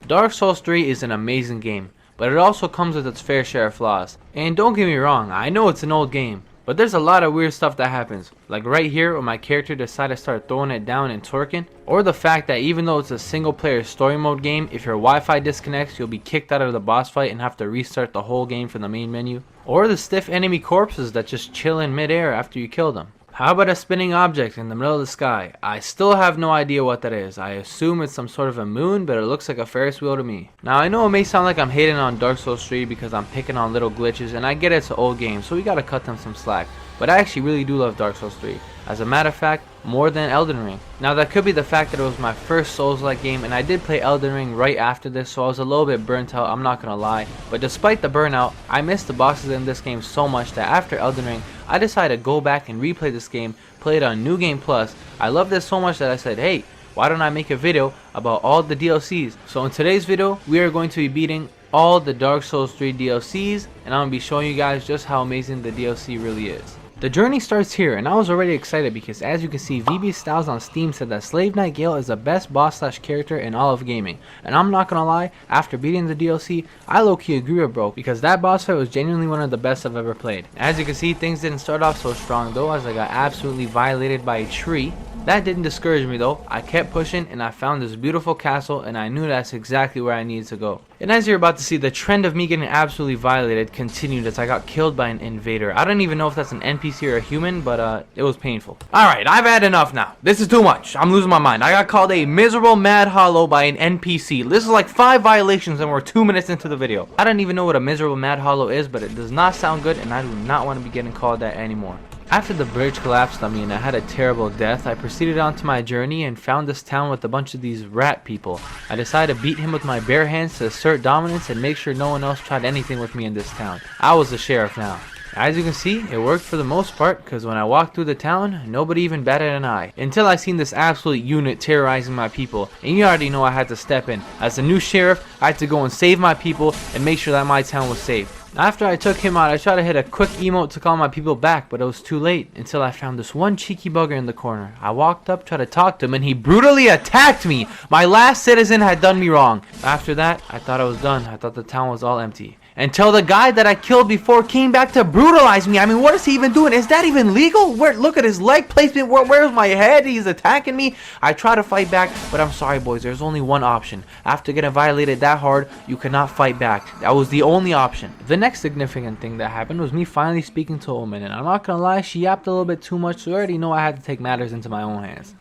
Dark Souls 3 is an amazing game, but it also comes with its fair share of flaws. And don't get me wrong, I know it's an old game, but there's a lot of weird stuff that happens, like right here when my character decided to start throwing it down and twerking, or the fact that even though it's a single player story mode game, if your Wi-Fi disconnects, you'll be kicked out of the boss fight and have to restart the whole game from the main menu, or the stiff enemy corpses that just chill in midair after you kill them. How about a spinning object in the middle of the sky? I still have no idea what that is. I assume it's some sort of a moon, but it looks like a Ferris wheel to me. Now I know it may sound like I'm hating on Dark Souls 3 because I'm picking on little glitches, and I get it's an old game, so we gotta cut them some slack. But I actually really do love Dark Souls 3. As a matter of fact, more than Elden Ring. Now that could be the fact that it was my first Souls-like game, and I did play Elden Ring right after this, so I was a little bit burnt out, I'm not gonna lie. But despite the burnout, I missed the bosses in this game so much that after Elden Ring, I decided to go back and replay this game, play it on New Game Plus. I love this so much that I said, hey, why don't I make a video about all the DLCs? So in today's video, we are going to be beating all the Dark Souls 3 DLCs, and I'm going to be showing you guys just how amazing the DLC really is. The journey starts here, and I was already excited because as you can see, VB Styles on Steam said that Slave Knight Gale is the best boss / character in all of gaming. And I'm not gonna lie, after beating the DLC, I low-key agree with bro, because that boss fight was genuinely one of the best I've ever played. As you can see, things didn't start off so strong though, as I got absolutely violated by a tree. That didn't discourage me though. I kept pushing and I found this beautiful castle, and I knew that's exactly where I needed to go. And as you're about to see, the trend of me getting absolutely violated continued as I got killed by an invader. I don't even know if that's an NPC or a human, but it was painful. Alright, I've had enough now. This is too much. I'm losing my mind. I got called a miserable mad hollow by an NPC. This is like 5 violations and we're 2 minutes into the video. I don't even know what a miserable mad hollow is, but it does not sound good, and I do not want to be getting called that anymore. After the bridge collapsed on me and I had a terrible death, I proceeded onto my journey and found this town with a bunch of these rat people. I decided to beat him with my bare hands to assert dominance and make sure no one else tried anything with me in this town. I was the sheriff now. As you can see, it worked for the most part, because when I walked through the town, nobody even batted an eye. Until I seen this absolute unit terrorizing my people, and you already know I had to step in. As the new sheriff, I had to go and save my people and make sure that my town was safe. After I took him out, I tried to hit a quick emote to call my people back, but it was too late until I found this one cheeky bugger in the corner. I walked up, tried to talk to him, and he brutally attacked me. My last citizen had done me wrong. After that, I thought I was done. I thought the town was all empty. Until the guy that I killed before came back to brutalize me. I mean, what is he even doing? Is that even legal? Look at his leg placement. Where's my head? He's attacking me. I try to fight back, but I'm sorry, boys. There's only one option. After getting violated that hard, you cannot fight back. That was the only option. The next significant thing that happened was me finally speaking to a woman, and I'm not gonna lie, she yapped a little bit too much, so I already know I had to take matters into my own hands.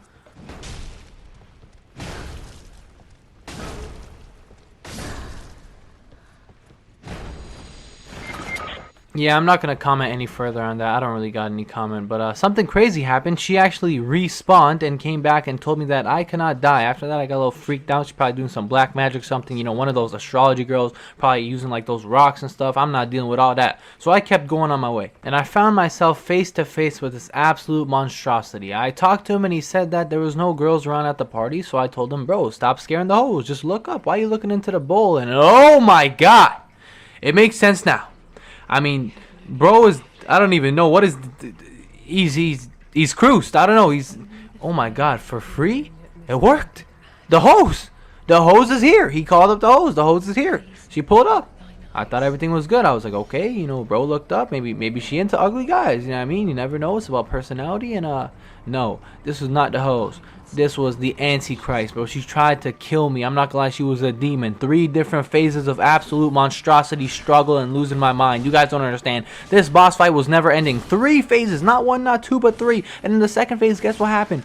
Yeah, I'm not going to comment any further on that. I don't really got any comment, but something crazy happened. She actually respawned and came back and told me that I cannot die. After that, I got a little freaked out. She's probably doing some black magic something, you know, one of those astrology girls, probably using like those rocks and stuff. I'm not dealing with all that. So I kept going on my way, and I found myself face to face with this absolute monstrosity. I talked to him and he said that there was no girls around at the party, so I told him, bro, stop scaring the hoes. Just look up. Why are you looking into the bowl? And oh my god, it makes sense now. I mean, bro is, I don't even know what is, he's cruised. I don't know. Oh my god, for free? It worked. The hose is here. He called up the hose. The hose is here. She pulled up. I thought everything was good. I was like, okay, you know, bro looked up. Maybe she into ugly guys. You know what I mean? You never know. It's about personality. And no, this was not the hose. This was the Antichrist, bro. She tried to kill me. I'm not gonna lie, she was a demon. 3 different phases of absolute monstrosity, struggle, and losing my mind. You guys don't understand. This boss fight was never ending. 3 phases, not 1, not 2, but 3. And in the second phase, guess what happened?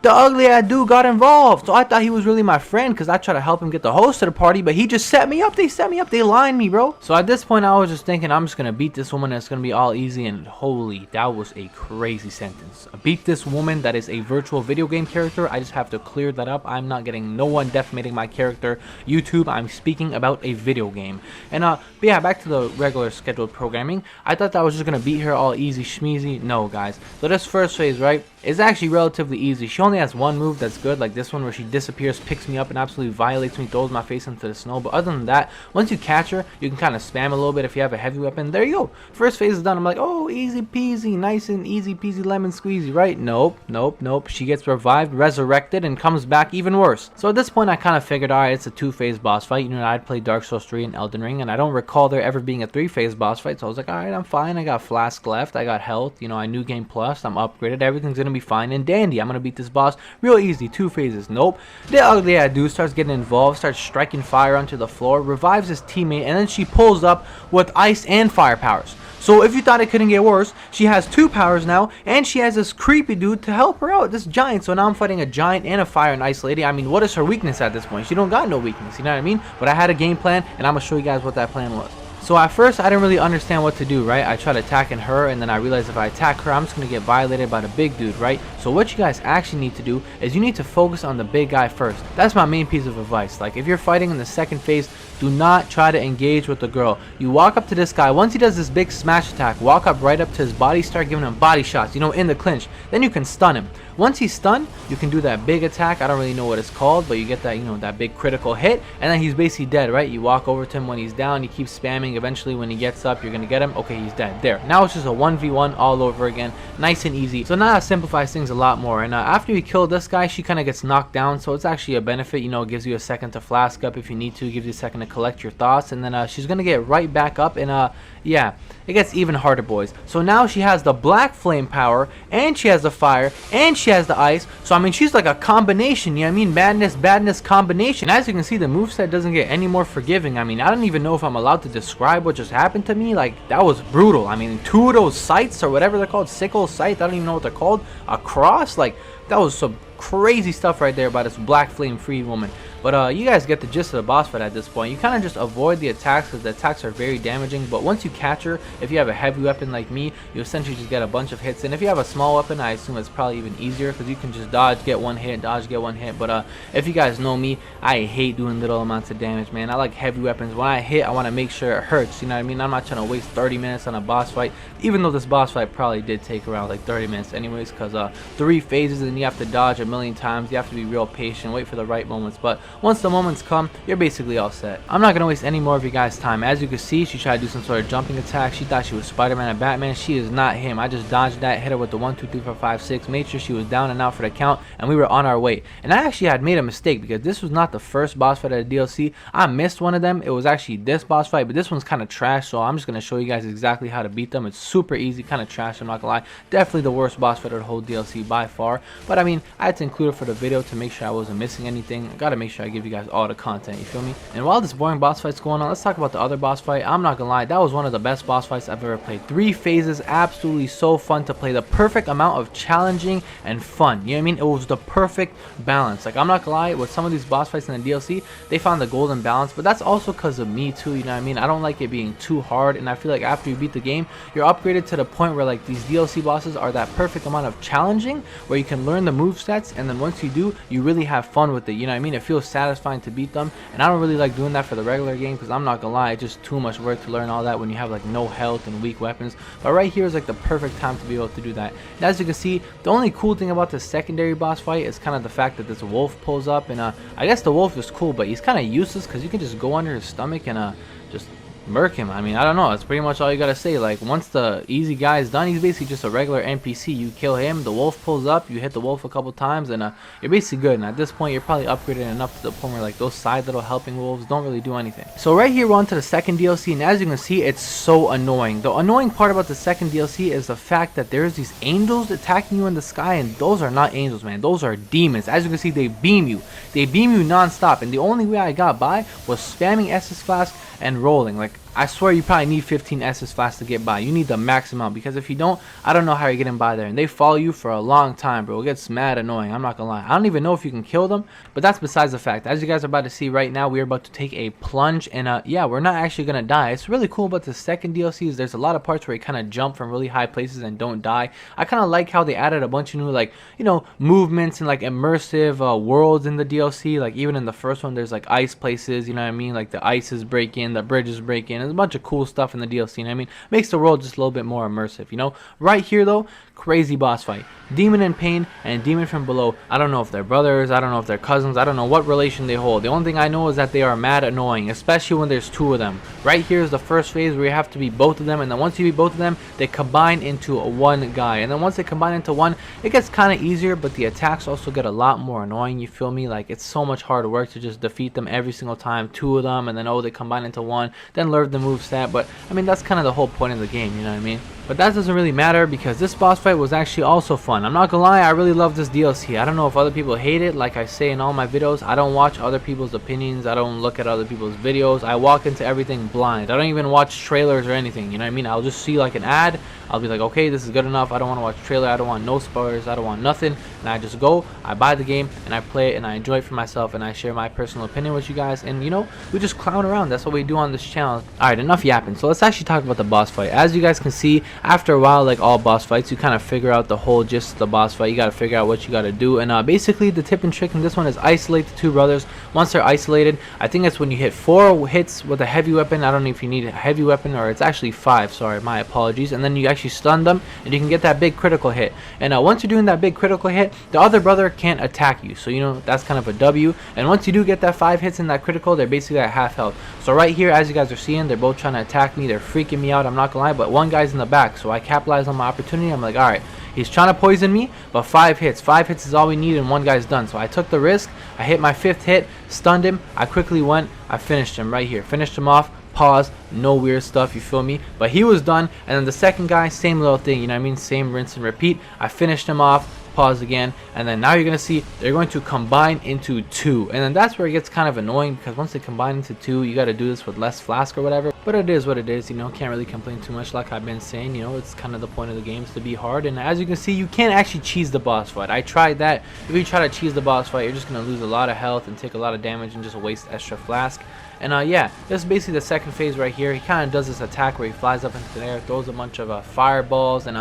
The ugly ass dude got involved. So I thought he was really my friend because I tried to help him get the host to the party, but he just set me up. They set me up. They lined me, bro. So at this point, I was just thinking, I'm just going to beat this woman. It's going to be all easy. And holy, that was a crazy sentence. Beat this woman that is a virtual video game character. I just have to clear that up. I'm not getting no one defamating my character. YouTube, I'm speaking about a video game. And but yeah, back to the regular scheduled programming. I thought that I was just going to beat her all easy schmeezy. No, guys. So this first phase, right, is actually relatively easy. She only has one move that's good, like this one where she disappears, picks me up, and absolutely violates me, throws my face into the snow. But other than that, once you catch her, you can kind of spam a little bit if you have a heavy weapon. There you go. First phase is done. I'm like, oh, easy peasy, nice and easy peasy lemon squeezy, right? Nope, nope, nope. She gets revived, resurrected, and comes back even worse. So at this point, I kind of figured, all right, it's a 2-phase boss fight. You know, I'd played Dark Souls 3 and Elden Ring, and I don't recall there ever being a 3-phase boss fight. So I was like, all right, I'm fine. I got flask left. I got health. You know, I knew game plus. I'm upgraded. Everything's gonna be fine and dandy. I'm gonna beat this boss real easy. 2 phases. Nope. The ugly ass dude starts getting involved, starts striking fire onto the floor, revives his teammate, and then she pulls up with ice and fire powers. So if you thought it couldn't get worse, she has 2 powers now, and she has this creepy dude to help her out, this giant. So now I'm fighting a giant and a fire and ice lady. I mean, what is her weakness at this point? She don't got no weakness, you know what I mean? But I had a game plan, and I'm gonna show you guys what that plan was. So at first, I didn't really understand what to do, right? I tried attacking her, and then I realized if I attack her, I'm just going to get violated by the big dude, right? So what you guys actually need to do is you need to focus on the big guy first. That's my main piece of advice. Like, if you're fighting in the second phase, do not try to engage with the girl. You walk up to this guy. Once he does this big smash attack, walk up right up to his body, start giving him body shots, you know, in the clinch. Then you can stun him. Once he's stunned, you can do that big attack. I don't really know what it's called, but you get that, you know, that big critical hit, and then he's basically dead, right? You walk over to him when he's down, you keep spamming. Eventually, when he gets up, you're gonna get him. Okay, he's dead. There. Now it's just a 1v1 all over again, nice and easy. So now that simplifies things a lot more. And after you kill this guy, she kind of gets knocked down, so it's actually a benefit. You know, it gives you a second to flask up if you need to. It gives you a second to collect your thoughts, and then she's gonna get right back up, and yeah, it gets even harder, boys. So now she has the black flame power, and she has the fire, and she has the ice. So I mean, she's like a combination, you know what I mean? Madness, badness combination. As you can see, the moveset doesn't get any more forgiving. I mean, I don't even know if I'm allowed to describe what just happened to me. Like, that was brutal. I mean, 2 of those sights, or whatever they're called, sickle sight, I don't even know what they're called, across, like, that was some crazy stuff right there by this black flame freed woman. But you guys get the gist of the boss fight at this point. You kind of just avoid the attacks because the attacks are very damaging. But once you catch her, if you have a heavy weapon like me, you essentially just get a bunch of hits. And if you have a small weapon, I assume it's probably even easier because you can just dodge, get 1 hit, dodge, get 1 hit. But if you guys know me, I hate doing little amounts of damage, man. I like heavy weapons. When I hit, I want to make sure it hurts. You know what I mean? I'm not trying to waste 30 minutes on a boss fight, even though this boss fight probably did take around like 30 minutes anyways, because 3 phases and you have to dodge a million times. You have to be real patient, wait for the right moments. But once the moments come, you're basically all set. I'm not gonna waste any more of you guys' time. As you can see, she tried to do some sort of jumping attack. She thought she was Spider-Man and Batman. She is not him. I just dodged that, hit her with the 1 2 3 4 5 6, made sure she was down and out for the count, and we were on our way. And I actually had made a mistake because this was not the first boss fight of the DLC. I missed one of them. It was actually this boss fight, but this one's kind of trash, so I'm just gonna show you guys exactly how to beat them. It's super easy, kind of trash, I'm not gonna lie. Definitely the worst boss fight of the whole DLC by far, but I mean, I had to include it for the video to make sure I wasn't missing anything. I gotta make sure I give you guys all the content, you feel me? And while this boring boss fight's going on, let's talk about the other boss fight. I'm not gonna lie, that was one of the best boss fights I've ever played. 3 phases, absolutely so fun to play. The perfect amount of challenging and fun, you know what I mean? It was the perfect balance. Like, I'm not gonna lie, with some of these boss fights in the DLC, they found the golden balance, but that's also because of me too, you know what I mean? I don't like it being too hard, and I feel like after you beat the game, you're upgraded to the point where like these DLC bosses are that perfect amount of challenging, where you can learn the movesets, and then once you do, you really have fun with it, you know what I mean? It feels satisfying to beat them, and I don't really like doing that for the regular game because I'm not gonna lie, it's just too much work to learn all that when you have like no health and weak weapons. But right here is like the perfect time to be able to do that. And as you can see, the only cool thing about the secondary boss fight is kind of the fact that this wolf pulls up, and I guess the wolf is cool, but he's kind of useless because you can just go under his stomach and just murk him. I mean, I don't know, that's pretty much all you gotta say. Like, once the easy guy is done, he's basically just a regular NPC. You kill him, the wolf pulls up, you hit the wolf a couple times, and you're basically good. And at this point, you're probably upgraded enough to the point where like those side little helping wolves don't really do anything. So right here, we're on to the second DLC, and as you can see, it's so annoying. The annoying part about the second DLC is the fact that there's these angels attacking you in the sky, and those are not angels, man. Those are demons. As you can see, they beam you. They beam you non-stop, and the only way I got by was spamming Estus Flask and rolling. Like, I swear you probably need 15 Estus Flasks to get by. You need the max amount, because if you don't, I don't know how you're getting by there. And they follow you for a long time, bro. It gets mad annoying, I'm not gonna lie. I don't even know if you can kill them, but that's besides the fact. As you guys are about to see right now, we are about to take a plunge, and yeah, we're not actually gonna die. It's really cool about the second DLC is there's a lot of parts where you kind of jump from really high places and don't die. I kind of like how they added a bunch of new, like, you know, movements and like immersive worlds in the DLC. Like, even in the first one, there's like ice places, you know what I mean? Like, the ice is breaking, the bridge is breaking. there's a bunch of cool stuff in the DLC. You know what I mean? Makes the world just a little bit more immersive, you know? Right here, though, crazy boss fight. Demon in Pain and Demon from Below. I don't know if they're brothers, I don't know if they're cousins, I don't know what relation they hold. The only thing I know is that they are mad annoying, especially when there's two of them. Right here is the first phase where you have to beat both of them, and then once you beat both of them, they combine into one guy. And then once they combine into one, it gets kind of easier, but the attacks also get a lot more annoying, you feel me? Like, it's so much hard work to just defeat them every single time, two of them, and then oh, they combine into one, then learn the moveset. But I mean, that's kind of the whole point of the game, you know what I mean? But that doesn't really matter because this boss fight was actually also fun. I'm not gonna lie, I really love this DLC. I don't know if other people hate it. Like I say in all my videos, I don't watch other people's opinions. I don't look at other people's videos. I walk into everything blind. I don't even watch trailers or anything, you know what I mean? I'll just see like an ad. I'll be like, okay, this is good enough. I don't want to watch trailer. I don't want no spoilers. I don't want nothing. And I just go, I buy the game, and I play it, and I enjoy it for myself, and I share my personal opinion with you guys. And, you know, we just clown around. That's what we do on this channel. Alright, enough yapping. So let's actually talk about the boss fight. As you guys can see, after a while, like all boss fights, you kind of figure out the whole gist of the boss fight. You got to figure out what you got to do. And basically, the tip and trick in this one is isolate the two brothers. Once they're isolated, I think that's when you hit 4 hits with a heavy weapon. I don't know if you need a heavy weapon, or it's actually 5. Sorry, my apologies. And then you actually stun them, and you can get that big critical hit. And once you're doing that big critical hit, the other brother can't attack you, so you know that's kind of a W. And once you do get that 5 hits in that critical, they're basically at half health. So right here, as you guys are seeing, they're both trying to attack me. They're freaking me out, I'm not gonna lie, but one guy's in the back, so I capitalize on my opportunity. I'm like, alright, he's trying to poison me, but 5 hits is all we need, and one guy's done. So I took the risk. I hit my 5th hit, stunned him. I quickly went, I finished him right here, finished him off. Pause, no weird stuff, you feel me? But he was done. And then the second guy, same little thing, you know what I mean? Same rinse and repeat. I finished him off, pause again, and then now you're gonna see they're going to combine into 2. And then that's where it gets kind of annoying, because once they combine into 2, you got to do this with less flask or whatever. But it is what it is, you know. Can't really complain too much. Like I've been saying, you know, it's kind of the point of the games to be hard. And as you can see, you can't actually cheese the boss fight. I tried that. If you try to cheese the boss fight, you're just gonna lose a lot of health and take a lot of damage and just waste extra flask. And yeah, this is basically the second phase right here. He kind of does this attack where he flies up into the air, throws a bunch of fireballs, and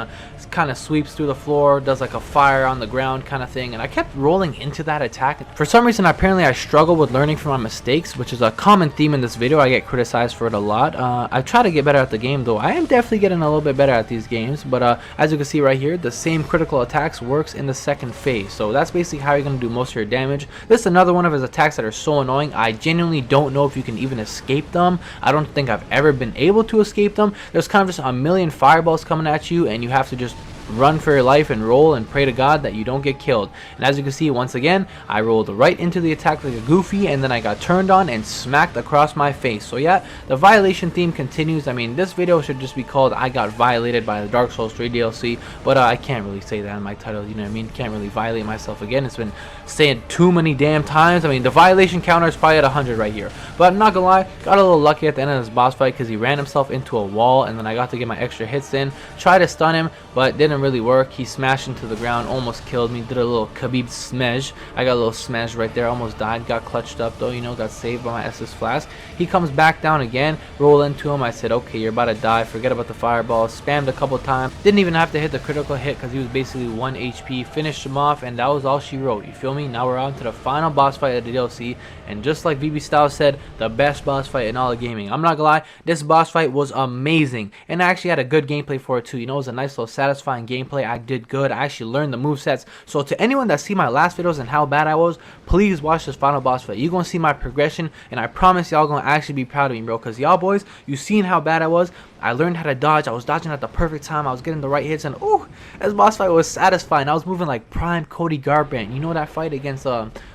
kind of sweeps through the floor, does like a fire on the ground kind of thing. And I kept rolling into that attack. For some reason, apparently I struggle with learning from my mistakes, which is a common theme in this video. I get criticized for it a lot. I try to get better at the game, though. I am definitely getting a little bit better at these games. But as you can see right here, the same critical attacks works in the second phase. So that's basically how you're going to do most of your damage. This is another one of his attacks that are so annoying. I genuinely don't know if you can even escape them. I don't think I've ever been able to escape them. There's kind of just a million fireballs coming at you, and you have to just run for your life and roll and pray to God that you don't get killed. And as you can see, once again, I rolled right into the attack like a goofy, and then I got turned on and smacked across my face. So yeah, the violation theme continues. I mean, this video should just be called I Got Violated by the Dark Souls 3 DLC, but I can't really say that in my title, you know what I mean? Can't really violate myself again. It's been saying too many damn times. I mean, the violation counter is probably at 100 right here. But I'm not gonna lie, got a little lucky at the end of this boss fight because he ran himself into a wall, and then I got to get my extra hits in. Tried to stun him, but didn't really work. He smashed into the ground, almost killed me, did a little Khabib smash. I got a little smash right there, almost died, got clutched up though, you know, got saved by my SS flask. He comes back down again, roll into him. I said, okay, you're about to die, forget about the fireball. Spammed a couple times, didn't even have to hit the critical hit because he was basically 1 HP. Finished him off, and that was all she wrote, you feel me? Now we're on to the final boss fight of the DLC, and just like VB Styles said, the best boss fight in all of gaming. I'm not gonna lie, this boss fight was amazing, and I actually had a good gameplay for it too. You know, it was a nice little satisfying gameplay. I did good. I actually learned the movesets. So to anyone that see my last videos and how bad I was, please watch this final boss fight. You're gonna see my progression, and I promise y'all gonna actually be proud of me, bro, because y'all boys, you seen how bad I was. I learned how to dodge. I was dodging at the perfect time. I was getting the right hits, and ooh, this boss fight was satisfying. I was moving like prime Cody Garbrandt. You know that fight against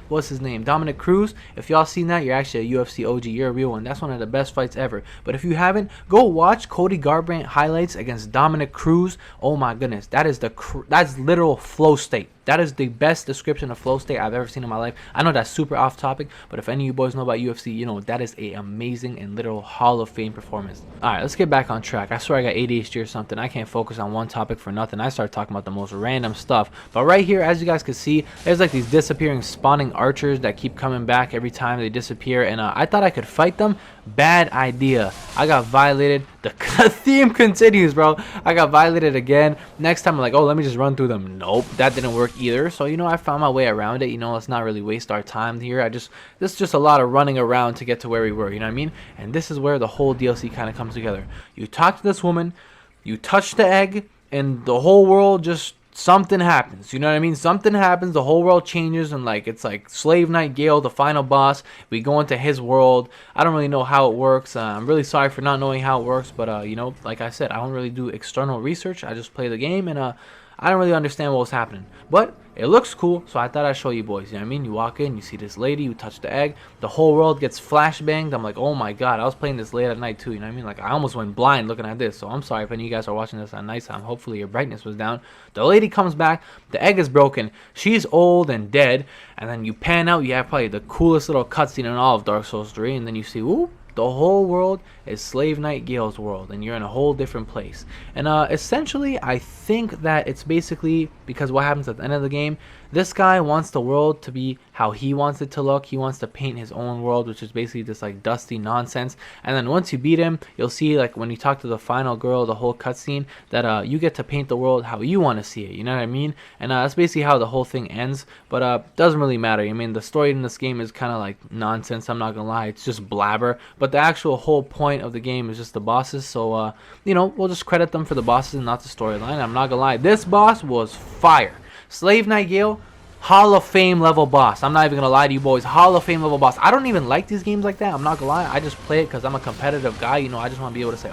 what's his name, Dominic Cruz? If y'all seen that, you're actually a UFC OG. You're a real one. That's one of the best fights ever. But if you haven't, go watch Cody Garbrandt highlights against Dominic Cruz. Oh my goodness, that's literal flow state. That is the best description of flow state I've ever seen in my life. I know that's super off topic, but if any of you boys know about UFC, you know that is a amazing and literal Hall of Fame performance. Alright, let's get back on track. I swear I got ADHD or something. I can't focus on one topic for nothing. I start talking about the most random stuff. But right here, as you guys can see, there's like these disappearing spawning archers that keep coming back every time they disappear, and I thought I could fight them. Bad idea. I got violated. the theme continues, bro. I got violated again. Next time I'm like, oh, let me just run through them. Nope, that didn't work either. So, you know, I found my way around it. You know, let's not really waste our time here. This is just a lot of running around to get to where we were, you know what I mean? And this is where the whole DLC kind of comes together. You talk to this woman, you touch the egg, and the whole world just, something happens, you know what I mean? Something happens, the whole world changes, and like it's like Slave Knight Gale, the final boss. We go into his world. I don't really know how it works. I'm really sorry for not knowing how it works, but you know, like I said, I don't really do external research. I just play the game, and I don't really understand what was happening, but it looks cool, so I thought I'd show you boys. You know what I mean? You walk in, you see this lady, you touch the egg, the whole world gets flashbanged. I'm like, oh my god, I was playing this late at night too, you know what I mean? Like, I almost went blind looking at this, so I'm sorry if any of you guys are watching this at nighttime. Hopefully your brightness was down. The lady comes back, the egg is broken, she's old and dead, and then you pan out, you have probably the coolest little cutscene in all of Dark Souls 3, and then you see, whoop, the whole world is Slave Knight Gale's world, and you're in a whole different place. And essentially, I think that it's basically because what happens at the end of the game, this guy wants the world to be how he wants it to look. He wants to paint his own world, which is basically this like dusty nonsense. And then once you beat him, you'll see like when you talk to the final girl, the whole cutscene, that you get to paint the world how you want to see it. You know what I mean? And that's basically how the whole thing ends. But doesn't really matter. I mean, the story in this game is kind of like nonsense. I'm not gonna lie, it's just blabber. But the actual whole point of the game is just the bosses. So you know, we'll just credit them for the bosses and not the storyline. I'm not gonna lie, this boss was fire. Slave Knight Gale, Hall of Fame level boss. I'm not even gonna lie to you boys, Hall of Fame level boss. I don't even like these games like that. I'm not gonna lie. I just play it because I'm a competitive guy. You know, I just want to be able to say,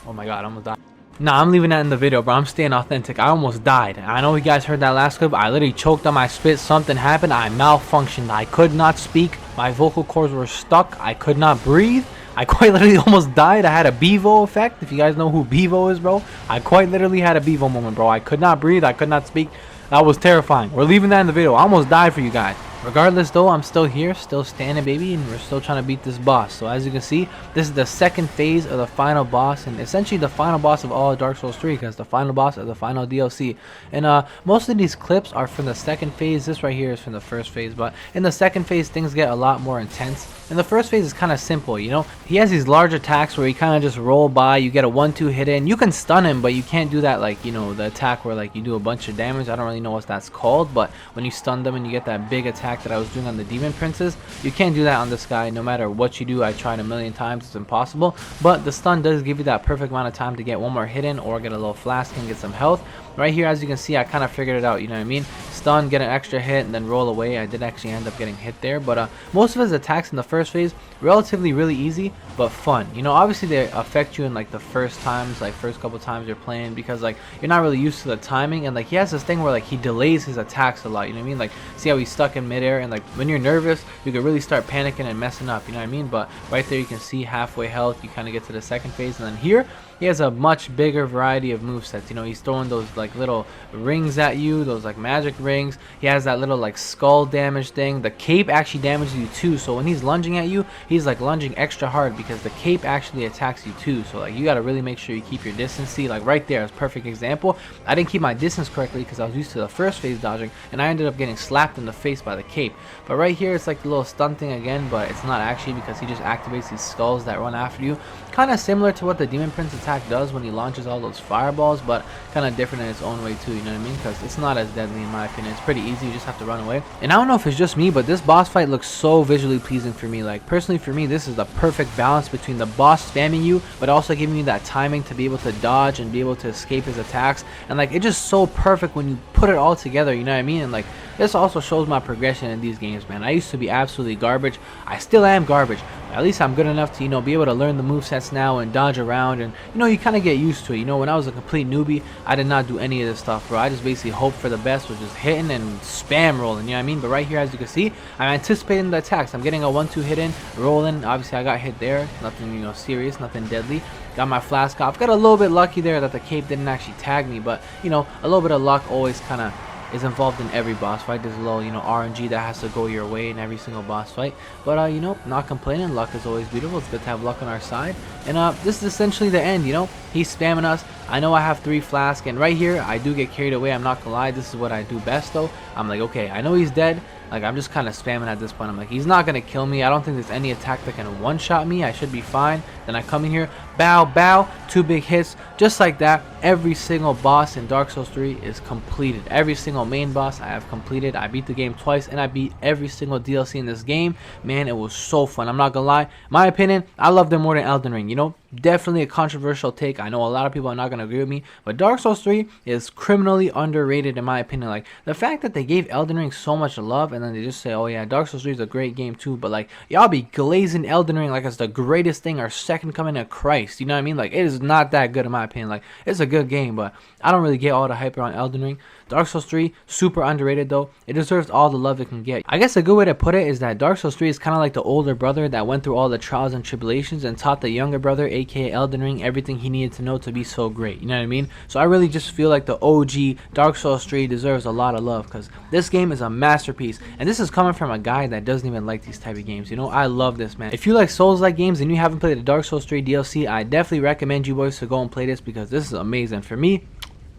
oh my god, I almost died. Nah, I'm leaving that in the video, bro. I'm staying authentic. I almost died. I know you guys heard that last clip. I literally choked on my spit. Something happened. I malfunctioned. I could not speak. My vocal cords were stuck. I could not breathe. I quite literally almost died. I had a Bevo effect. If you guys know who Bevo is, bro. I quite literally had a Bevo moment, bro. I could not breathe. I could not speak. That was terrifying. We're leaving that in the video. I almost died for you guys. Regardless though, I'm still here, still standing, baby, and we're still trying to beat this boss. So as you can see, this is the second phase of the final boss, and essentially the final boss of all of Dark Souls 3, because the final boss is the final DLC. And most of these clips are from the second phase. This right here is from the first phase, but in the second phase, things get a lot more intense. In the first phase, is kind of simple, you know. He has these large attacks where you kind of just roll by, you get a 1-2 hit in. You can stun him, but you can't do that like, you know, the attack where like you do a bunch of damage. I don't really know what that's called, but when you stun them and you get that big attack that I was doing on the demon princes, you can't do that on this guy. No matter what you do, I tried a million times, it's impossible. But the stun does give you that perfect amount of time to get one more hit in or get a little flask and get some health. Right here, as you can see, I kind of figured it out, you know what I mean? Stun, get an extra hit, and then roll away. I did actually end up getting hit there, but most of his attacks in the first phase, relatively really easy, but fun. You know, obviously they affect you in like the first couple times you're playing, because like you're not really used to the timing, and like he has this thing where like he delays his attacks a lot, you know what I mean? Like, see how he's stuck in midair, and like when you're nervous, you can really start panicking and messing up, you know what I mean? But right there you can see halfway health, you kind of get to the second phase, and then here, he has a much bigger variety of movesets. You know, he's throwing those like little rings at you, those like magic rings. He has that little like skull damage thing. The cape actually damages you too. So when he's lunging at you, he's like lunging extra hard because the cape actually attacks you too. So like you got to really make sure you keep your distance. See, like right there is a perfect example. I didn't keep my distance correctly because I was used to the first phase dodging, and I ended up getting slapped in the face by the cape. But right here, it's like the little stun thing again, but it's not actually, because he just activates these skulls that run after you. Kind of similar to what the Demon Prince attack does when he launches all those fireballs, but kind of different in its own way too, you know what I mean? Because it's not as deadly in my opinion. It's pretty easy, you just have to run away. And I don't know if it's just me, but this boss fight looks so visually pleasing for me. Like personally for me, this is the perfect balance between the boss spamming you, but also giving you that timing to be able to dodge and be able to escape his attacks. And like it's just so perfect when you put it all together, you know what I mean? And like this also shows my progression in these games, man. I used to be absolutely garbage. I still am garbage. At least I'm good enough to, you know, be able to learn the movesets now and dodge around, and you know, you kind of get used to it. You know, when I was a complete newbie, I did not do any of this stuff, bro. I just basically hoped for the best, which is hitting and spam rolling, you know what I mean? But right here, as you can see, I'm anticipating the attacks. I'm getting a 1-2 hit in, rolling. Obviously, I got hit there. Nothing, you know, serious, nothing deadly. Got my flask off. Got a little bit lucky there that the cape didn't actually tag me, but you know, a little bit of luck always kind of is involved in every boss fight. There's a little, you know, RNG that has to go your way in every single boss fight. But you know, not complaining. Luck is always beautiful. It's good to have luck on our side. And this is essentially the end, you know. He's spamming us. I know I have 3 flasks, and right here I do get carried away. I'm not gonna lie, this is what I do best though. I'm like, okay, I know he's dead. Like, I'm just kind of spamming at this point. I'm like, he's not gonna kill me. I don't think there's any attack that can one-shot me. I should be fine. Then I come in here, bow, bow, 2 big hits, just like that. Every single boss in Dark Souls 3 is completed. Every single main boss I have completed. I beat the game twice, and I beat every single DLC in this game. Man, it was so fun. I'm not gonna lie. My opinion, I love them more than Elden Ring. You know, definitely a controversial take. I know a lot of people are not gonna agree with me, but Dark Souls 3 is criminally underrated in my opinion. Like, the fact that they gave Elden Ring so much love, and then they just say, oh yeah, Dark Souls 3 is a great game too, but like, y'all be glazing Elden Ring like it's the greatest thing or second coming of Christ. You know what I mean? Like, it is not that good in my opinion. Like, it's a good game, but I don't really get all the hype around Elden Ring. Dark Souls 3, super underrated though. It deserves all the love it can get. I guess a good way to put it is that Dark Souls 3 is kind of like the older brother that went through all the trials and tribulations and taught the younger brother, aka Elden Ring, everything he needed to know to be so great. You know what I mean? So I really just feel like the OG Dark Souls 3 deserves a lot of love, because this game is a masterpiece. And this is coming from a guy that doesn't even like these type of games. You know, I love this, man. If you like Souls-like games and you haven't played the Dark Souls 3 DLC, I definitely recommend you boys to go and play this, because this is amazing. For me,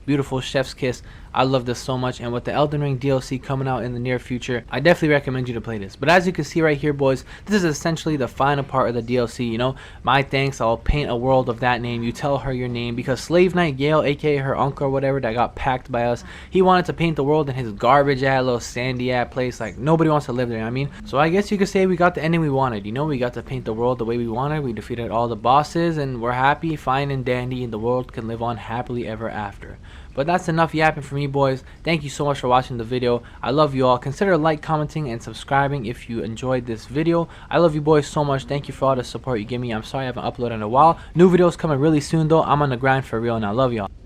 beautiful chef's kiss. I love this so much, and with the Elden Ring DLC coming out in the near future, I definitely recommend you to play this. But as you can see right here, boys, this is essentially the final part of the DLC. You know, my thanks, I'll paint a world of that name. You tell her your name, because Slave Knight Gale, aka her uncle or whatever that got packed by us, he wanted to paint the world in his garbage ass little sandy ass place. Like, nobody wants to live there, you know what I mean? So I guess you could say we got the ending we wanted. You know, we got to paint the world the way we wanted. We defeated all the bosses, and we're happy, fine and dandy, and the world can live on happily ever after. But that's enough yapping for me, boys. Thank you so much for watching the video. I love you all. Consider like, commenting, and subscribing if you enjoyed this video. I love you boys so much. Thank you for all the support you give me. I'm sorry I haven't uploaded in a while. New videos coming really soon though. I'm on the grind for real now. Love y'all.